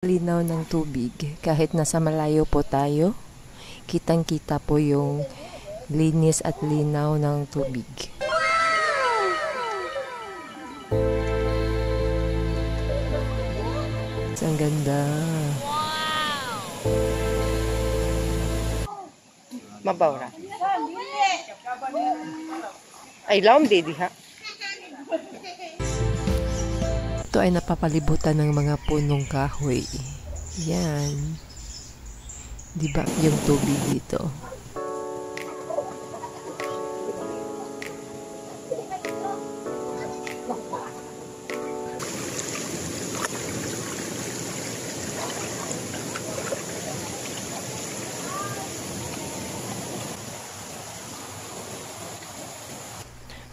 Linaw ng tubig. Kahit nasa malayo po tayo, kitang-kita po yung linis at linaw ng tubig. Ang ganda. Mabawra. Ay, laom dedi ha. Ito ay napapalibutan ng mga punong kahoy. Yan. Diba yung tubig dito?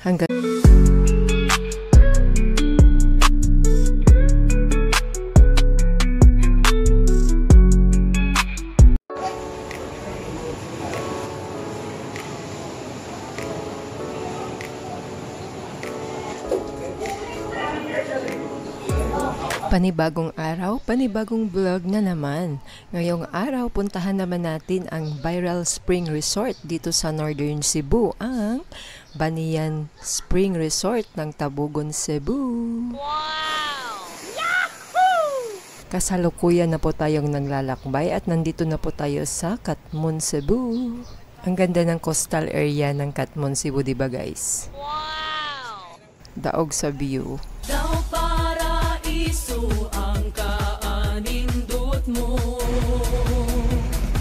Hanggang panibagong araw, panibagong vlog na naman. Ngayong araw, puntahan naman natin ang Viral Spring Resort dito sa Northern Cebu, ang Banian Spring Resort ng Tabugon, Cebu. Wow! Yahoo! Kasalukuyan na po tayong naglalakbay at nandito na po tayo sa Katmon, Cebu. Ang ganda ng coastal area ng Katmon, Cebu, diba guys? Wow! Daog sa view. Ang kaanindot mo.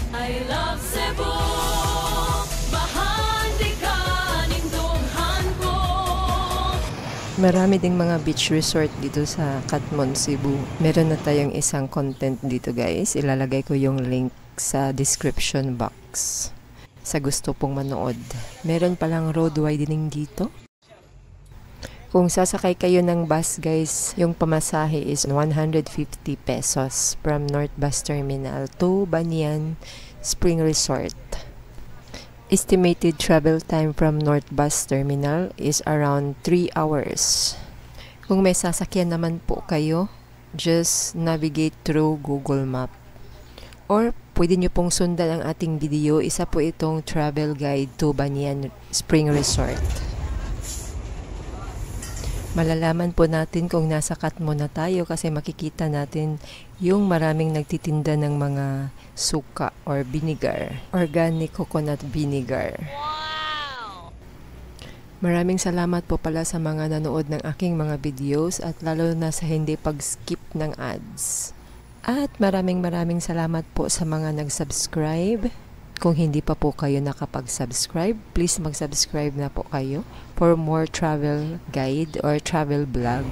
I love Cebu. Bahandi ka nindunghan ko. Marami ding mga beach resort dito sa Katmon, Cebu. Meron na tayong isang content dito guys. Ilalagay ko yung link sa description box sa gusto pong manood. Meron palang road widening dito. Kung sasakay kayo ng bus guys, yung pamasahe is 150 pesos from North Bus Terminal to Banian Spring Resort. Estimated travel time from North Bus Terminal is around 3 hours. Kung may sasakyan naman po kayo, just navigate through Google Map. Or pwede nyo pong sundan ang ating video, isa po itong travel guide to Banian Spring Resort. Malalaman po natin kung nasa Katmon na tayo kasi makikita natin yung maraming nagtitinda ng mga suka or vinegar. Organic coconut vinegar. Wow! Maraming salamat po pala sa mga nanood ng aking mga videos at lalo na sa hindi pag-skip ng ads. At maraming salamat po sa mga nag-subscribe. Kung hindi pa po kayo nakapag-subscribe, please mag-subscribe na po kayo for more travel guide or travel vlog,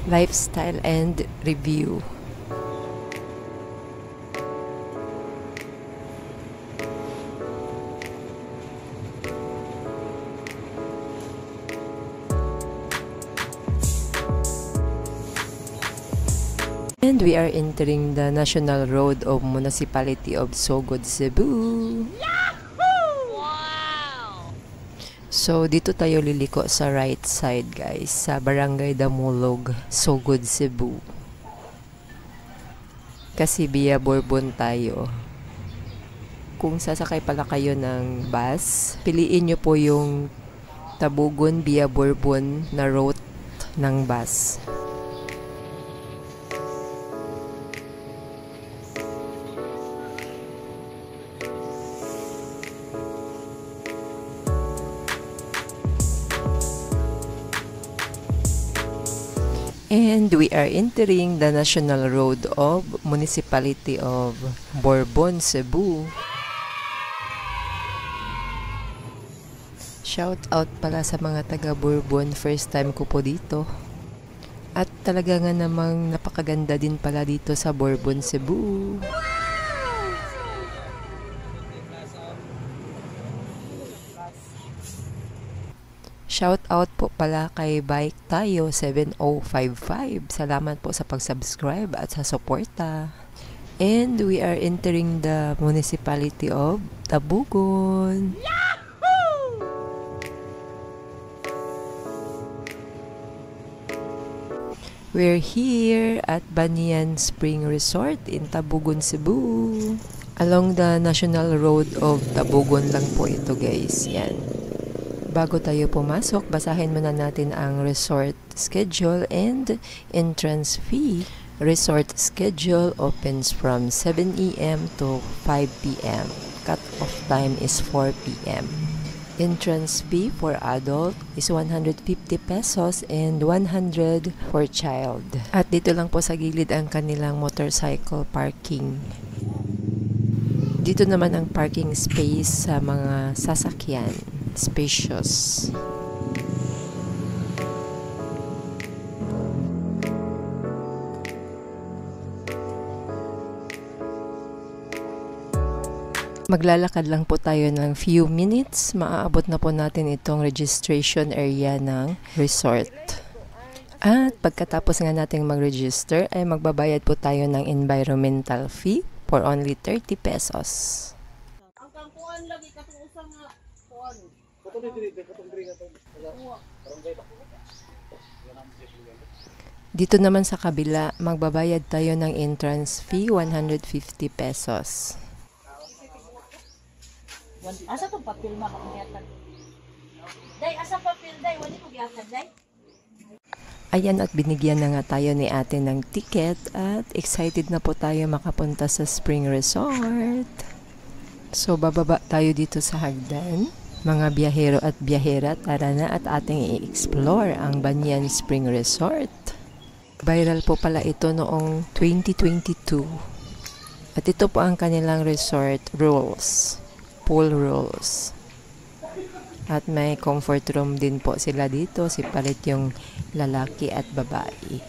lifestyle and review. And we are entering the National Road of Municipality of Sogod, Cebu. Yahoo! Wow! So, dito tayo liliko sa right side, guys. Sa Barangay Damulog, Sogod, Cebu. Kasi via Bourbon tayo. Kung sasakay pala kayo ng bus, piliin nyo po yung Tabugon via Bourbon na route ng bus. And we are entering the National Road of Municipality of Bourbon, Cebu. Shout out pala sa mga taga Bourbon, first time ko po dito. At talaga nga namang napakaganda din pala dito sa Bourbon, Cebu. Shout out po pala kay Bike Tayo 7055. Salamat po sa pag-subscribe at sa suporta. And we are entering the municipality of Tabugon. Yahoo! We're here at Banyan Spring Resort in Tabugon, Cebu. Along the National Road of Tabugon lang po ito guys. Yan. Bago tayo pumasok, basahin muna natin ang resort schedule and entrance fee. Resort schedule opens from 7 a.m. to 5 p.m. Cut-off time is 4 p.m. Entrance fee for adult is 150 pesos and 100 for child. At dito lang po sa gilid ang kanilang motorcycle parking. Dito naman ang parking space sa mga sasakyan. Spacious. Maglalakad lang po tayo ng few minutes. Maaabot na po natin itong registration area ng resort. At pagkatapos nga nating mag-register ay magbabayad po tayo ng environmental fee for only 30 pesos. Ang kangkuan lagi katong usa nga kuan. Dito naman sa kabila, magbabayad tayo ng entrance fee 150 pesos. Asa tong papel ma pagyatag? Day asa papel day wali ko gyatag day? Ayan at binigyan na nga tayo ni ate ng ticket at excited na po tayo makapunta sa Spring Resort. So bababa tayo dito sa hagdan. Mga biyahero at biyahera, tara na at ating i-explore ang Banyan Spring Resort. Viral po pala ito noong 2022. At ito po ang kanilang resort rules. Pool rules. At may comfort room din po sila dito. Sipalit yung lalaki at babae.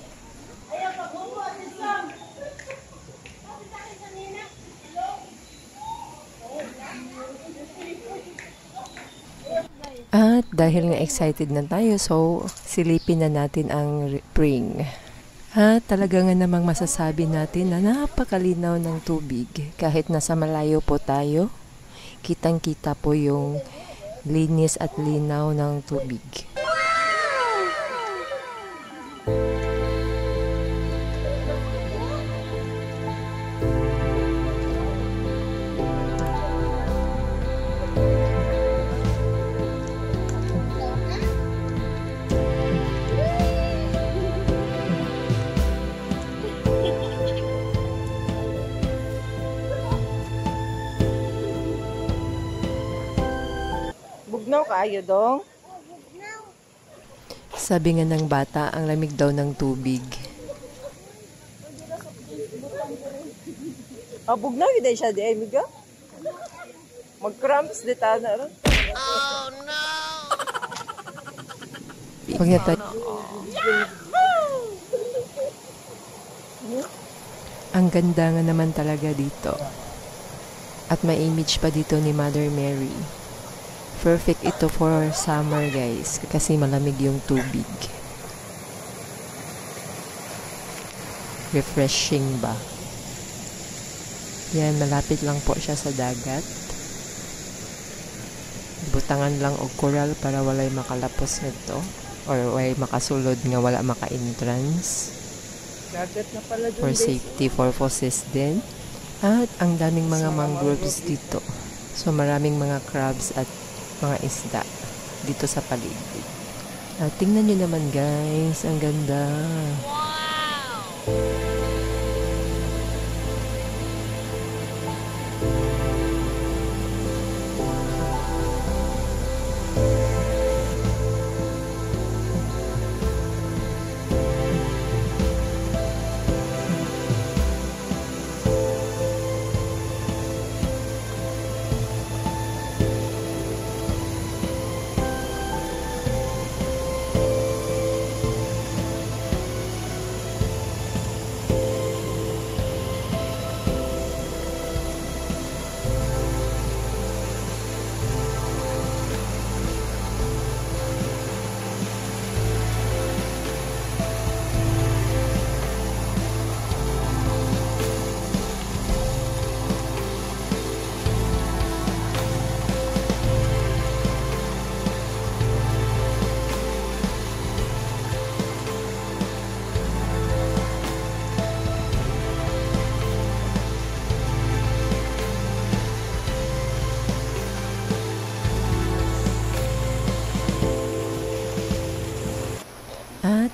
At dahil nga excited na tayo, so silipin na natin ang spring. At talaga nga namang masasabi natin na napakalinaw ng tubig. Kahit nasa malayo po tayo, kitang-kita po yung linis at linaw ng tubig. Bugnaw kaayo dong. Sabi nga ng bata, ang lamig daw ng tubig. Bugnaw gid siya di ay miga. Mag-cramps di ta na ron. Pag nata ang ganda nga naman talaga dito. At may image pa dito ni Mother Mary. Perfect ito for summer guys kasi malamig yung tubig. Refreshing ba? Yan, malapit lang po siya sa dagat. Butangan lang og coral para walay makalapos nito or walay makasulod nga wala maka-entrance. Dagat na pala dun. For safety purposes din. At ang daming mga mangroves dito. So maraming mga crabs at mga isda dito sa paligid. Tingnan nyo naman guys, ang ganda. Wow!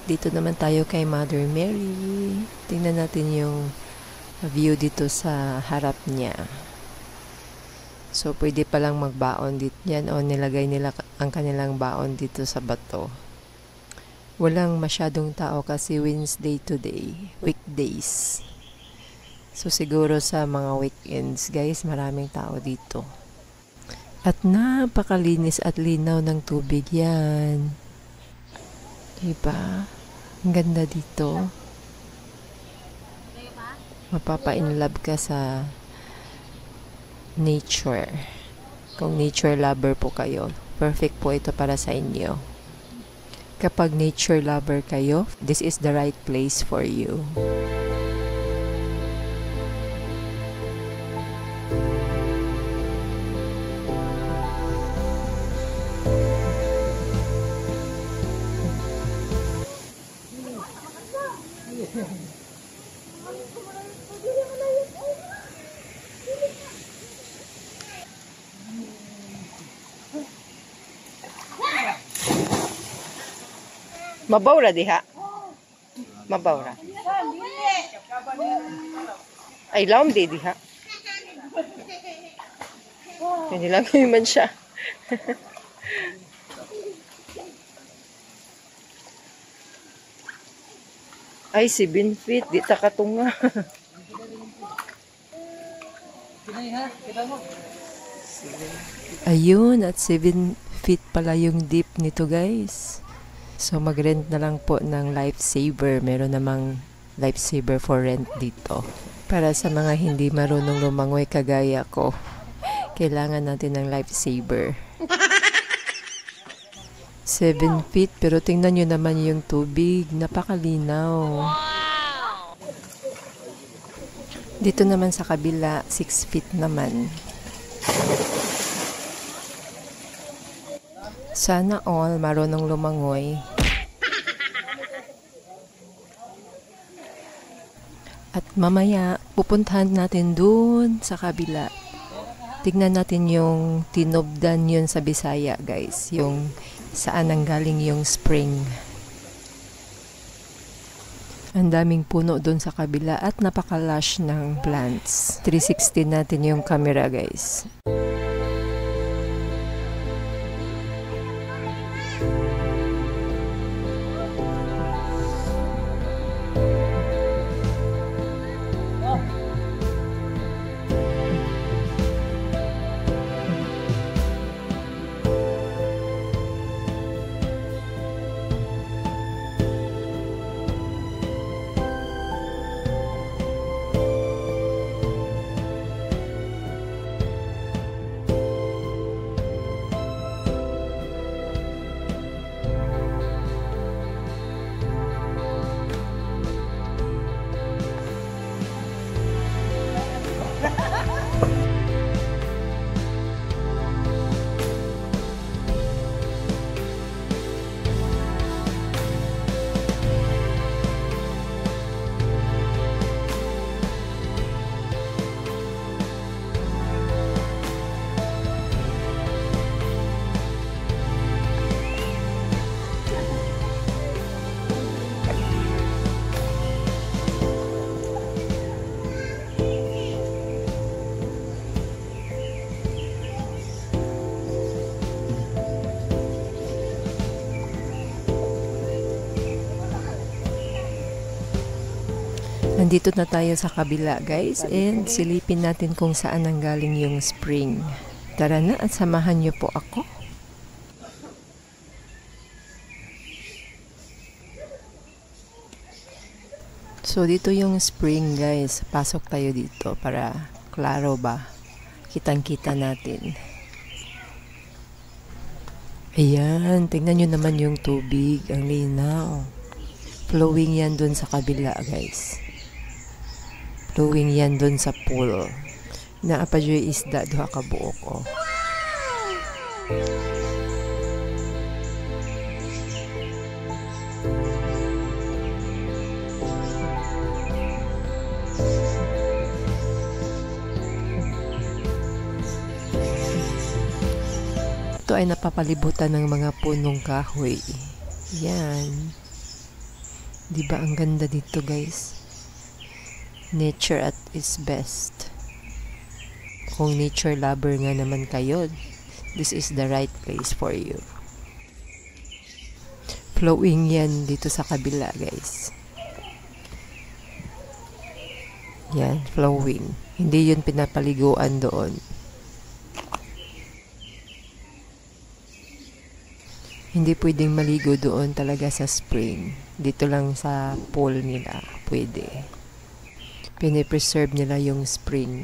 Dito naman tayo kay Mother Mary. Tingnan natin yung view dito sa harap niya. So, pwede palang magbaon dito yan o nilagay nila ang kanilang baon dito sa bato. Walang masyadong tao kasi Wednesday today, weekdays. So, siguro sa mga weekends, guys, maraming tao dito. At napakalinis at linaw ng tubig yan. Diba? Ang ganda dito. Mapapa-inlove ka sa nature. Kung nature lover po kayo, perfect po ito para sa inyo. Kapag nature lover kayo, this is the right place for you. Mabawra diha. Mabawra. Ay, laom di diha. Hindi lang man siya. Ay, 7 feet. Di ta katunga. Ayun, at 7 feet pala yung deep nito, guys. So, mag-rent na lang po ng lifesaver. Meron namang lifesaver for rent dito. Para sa mga hindi marunong lumangoy kagaya ko, kailangan natin ng lifesaver. 7 feet, pero tingnan nyo naman yung tubig. Napakalinaw. Dito naman sa kabila, 6 feet naman. Sana all marunong lumangoy. At mamaya, pupuntahan natin dun sa kabila. Tignan natin yung tinubdan yun sa Bisaya, guys. Yung saan nanggaling yung spring. Ang daming puno dun sa kabila at napaka-lush ng plants. 360 natin yung camera, guys. Nandito na tayo sa kabila, guys, and silipin natin kung saan nanggaling yung spring. Tara na at samahan niyo po ako. So, dito yung spring, guys. Pasok tayo dito para klaro ba? Kitang-kita natin. Ayan, tingnan nyo naman yung tubig. Ang linaw. Flowing yan dun sa kabila, guys. Flowing yan dun sa pool. Naapadyo yung isda, duha ka buok, oh. Ito ay napapalibutan ng mga punong kahoy. Yan. Di ba ang ganda dito, guys? Nature at its best. Kung nature lover nga naman kayo, this is the right place for you. Flowing yan dito sa kabila, guys. Yan, flowing. Hindi yun pinapaliguan doon. Hindi pwedeng maligo doon talaga sa spring. Dito lang sa pool nila pwede. Pinipreserve nila yung spring.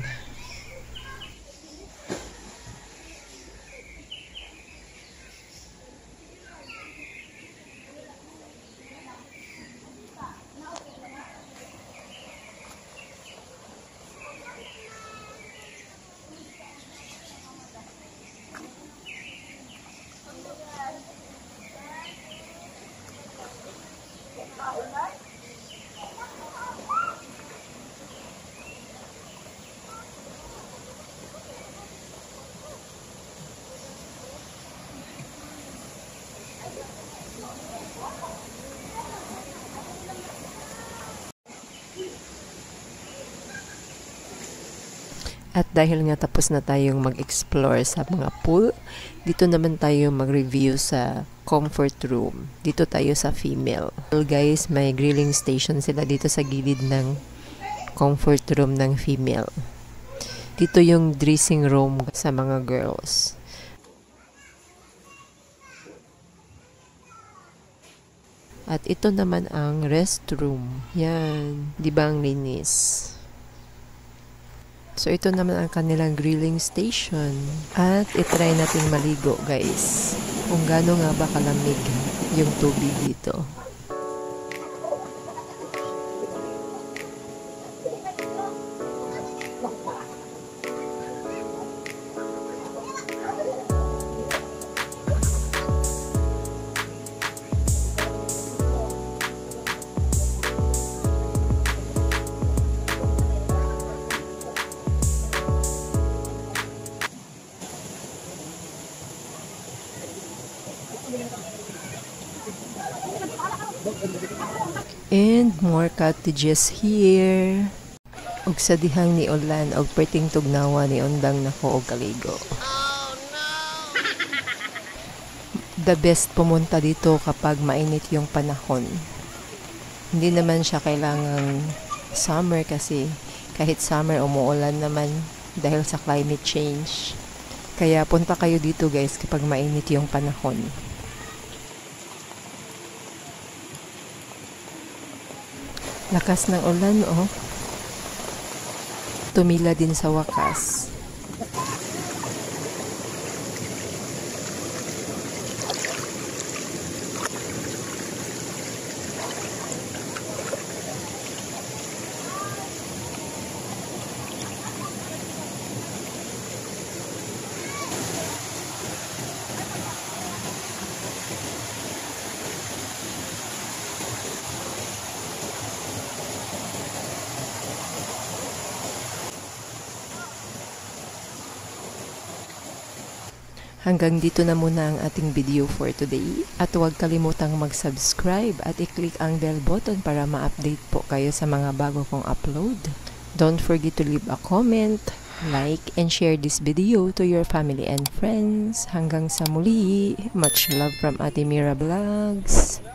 At dahil nga tapos na tayong mag-explore sa mga pool, dito naman tayo mag-review sa comfort room. Dito tayo sa female. Well, guys, may grilling station sila dito sa gilid ng comfort room ng female. Dito yung dressing room sa mga girls. At ito naman ang restroom. Yan. Di ba ang linis? So, ito naman ang kanilang grilling station. At itry natin maligo, guys. Kung gaano nga ba kalamig yung tubig dito. And more cottages here. Ug sa dihang ni Ulan og perting tugnawa ni undang nako og kaligo. Oh no. The best pumunta dito kapag mainit yung panahon. Hindi naman siya kailangang summer kasi kahit summer umuulan naman dahil sa climate change. Kaya punta kayo dito, guys, kapag mainit yung panahon. Lakas ng ulan, oh. Tumila din sa wakas. Hanggang dito na muna ang ating video for today. At huwag kalimutang mag-subscribe at i-click ang bell button para ma-update po kayo sa mga bago kong upload. Don't forget to leave a comment, like, and share this video to your family and friends. Hanggang sa muli, much love from Ate Mira Vlogs.